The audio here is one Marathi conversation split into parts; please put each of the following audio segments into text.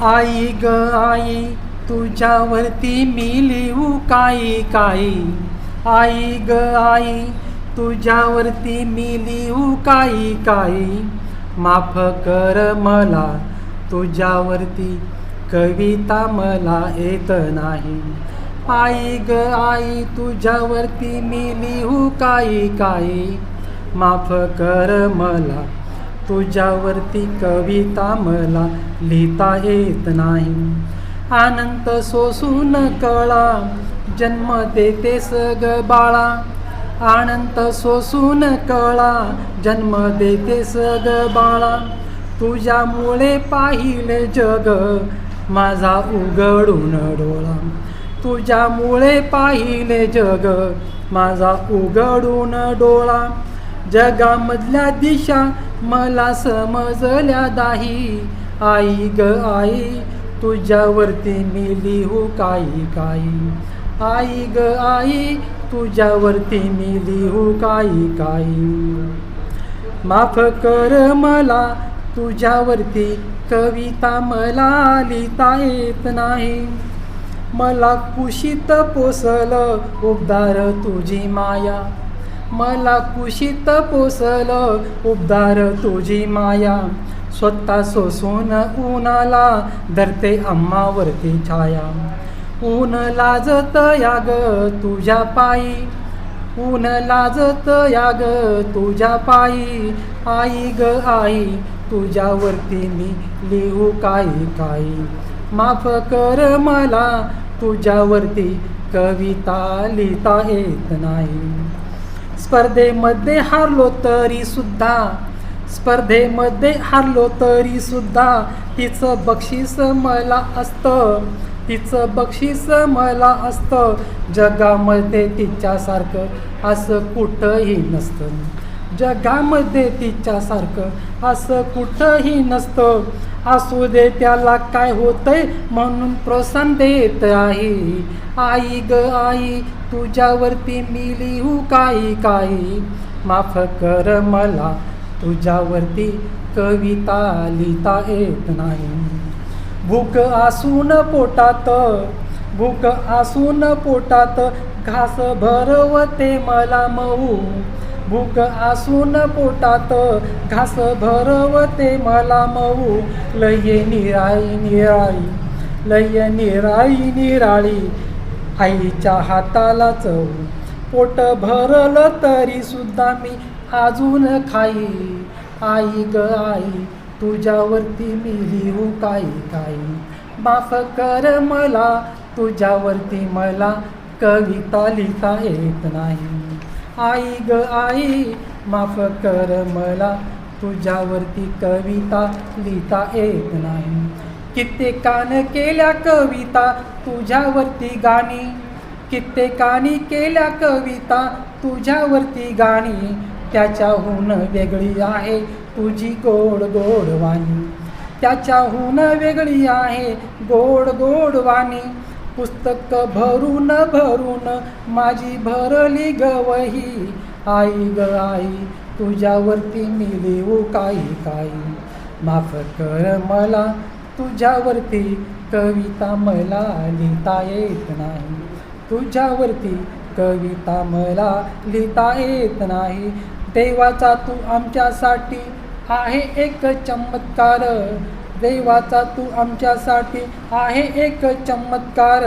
आई ग आई तुझ्यावरती मी लिहू काही काही. आई ग आई तुझ्यावरती मी लिहू काही काही. माफ कर मला तुझ्यावरती कविता मला येत नाही. आई ग आई तुझ्यावरती मी लिहू काही काही. माफ कर मला तुझ्यावरती कविता मला लिहिता येत नाही. अनंत सोसून कळा जन्म देते सग बाळा. अनंत सोसून कळा जन्म देते सग बाळा. तुझ्यामुळे पाहिले जग माझा उघडून डोळा. तुझ्यामुळे पाहिले जग माझा उघडून डोळा. जगामधल्या दिशा मला समजल्या दाही. आई ग आई तुझ्यावरती मी लिहू काही काही. आई ग आई तुझ्यावरती मी लिहू काही काही. माफ कर मला तुझ्यावरती कविता मला लिहिता येत नाही. मला कुशीत पोसल उबदार तुझी माया. मला कुशीत पोसल उबदार तुझी माया. स्वतः सोसून उन्हाला धरते आम्हावरती छाया. ऊन लाजत याग तुझ्या पायी. ऊन लाजत याग तुझ्या पायी. आई ग आई तुझ्यावरती मी लिहू काही काही. माफ कर मला तुझ्यावरती कविता लिहिता येत नाही. स्पर्धेमध्ये हारलो तरी सुद्धा. स्पर्धेमध्ये हारलो तरी सुद्धा तिचं बक्षीस मला असतं. तिचं बक्षीस मला असतं. जगामध्ये तिच्यासारखं असं कुठंही नसतं. जगामध्ये तिच्यासारखं असं कुठंही नसतं. असू दे त्याला काय होतंय म्हणून प्रोत्साहन देत आहे. आई ग आई तुझ्यावरती मी लिहू काही काही. माफ कर मला तुझ्यावरती कविता लिहिता येत नाही. भूक असून पोटात. भूक असून पोटात घास भरवते मला मऊ. भूक असून पोटात घास भरवते मला मऊ. लय निराळी निराळी लय निराळी निराळी आईच्या हाताला चव. पोट भरलं तरी सुद्धा मी अजून खाई. आई ग आई तुझ्यावरती मी लिहू काही काही. माफ कर मला तुझ्यावरती मला कविता लिहिता येत नाही. आई ग आई माफ कर मला तुझ्यावरती कविता लिहिता येत नाही. कित्येकानं केल्या कविता तुझ्यावरती गाणी. कित्येकानी केल्या कविता तुझ्यावरती गाणी. त्याच्याहून वेगळी आहे तुझी गोड गोड वाणी. त्याच्याहून वेगळी आहे गोड गोड वाणी. पुस्तक भरून भरून माझी भरली गवही. आई ग आई तुझ्यावरती मी लिहू काही काही. माफ कर मला तुझ्यावरती कविता मला लिहिता येत नाही. तुझ्यावरती कविता मला लिहिता येत नाही. देवाचा तू आमच्यासाठी आहे एक चमत्कार. देवाचा तू आमच्यासाठी आहे एक चमत्कार.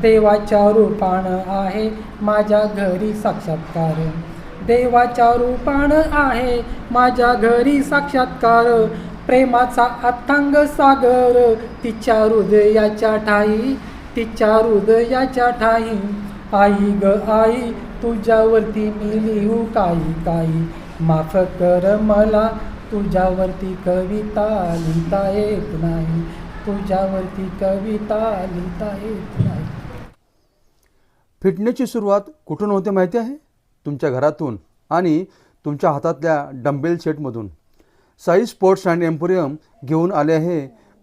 देवाच्या रूपानं आहे माझ्या घरी साक्षात्कार. देवाच्या रूपानं आहे माझ्या घरी साक्षात्कार. प्रेमाचा अथांग सागर तिच्या हृदयाच्या ठाई. तिच्या हृदयाच्या ठाई. आई ग आई तुझ्यावरती मी लिहू काही काही. माफ कर मला तुझ्यावरती कविता लिहिता येत नाही. तुझ्यावरती कविता लिहिता येत नाही. फिटनेसची सुरुवात कुठून होते माहिती आहे? तुमच्या घरातून आणि तुमच्या हातातल्या डंबेल सेटमधून. साई स्पोर्ट्स अँड एम्पोरियम घेऊन आले आहे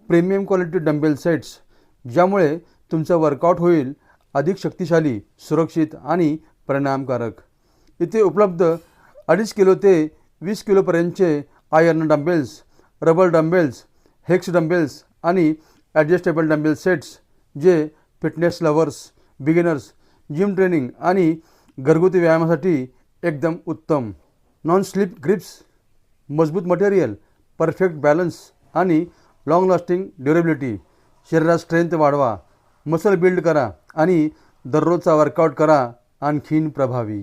प्रीमियम क्वालिटी डंबेल सेट्स, ज्यामुळे तुमचं वर्कआउट होईल अधिक शक्तिशाली, सुरक्षित आणि परिणामकारक. इथे उपलब्ध 2.5 किलो ते 20 किलोपर्यंतचे iron dumbbells, rubber dumbbells, hex dumbbells आणि ॲडजस्टेबल डंबेल सेट्स जे fitness lovers, beginners, gym training आणि घरगुती व्यायामासाठी एकदम उत्तम. नॉन स्लिप ग्रिप्स, मजबूत मटेरियल, परफेक्ट बॅलन्स आणि लाँग लास्टिंग ड्युरेबिलिटी. शरीरात स्ट्रेंथ वाढवा, मसल बिल्ड करा आणि दररोजचा वर्कआउट करा आणखीन प्रभावी.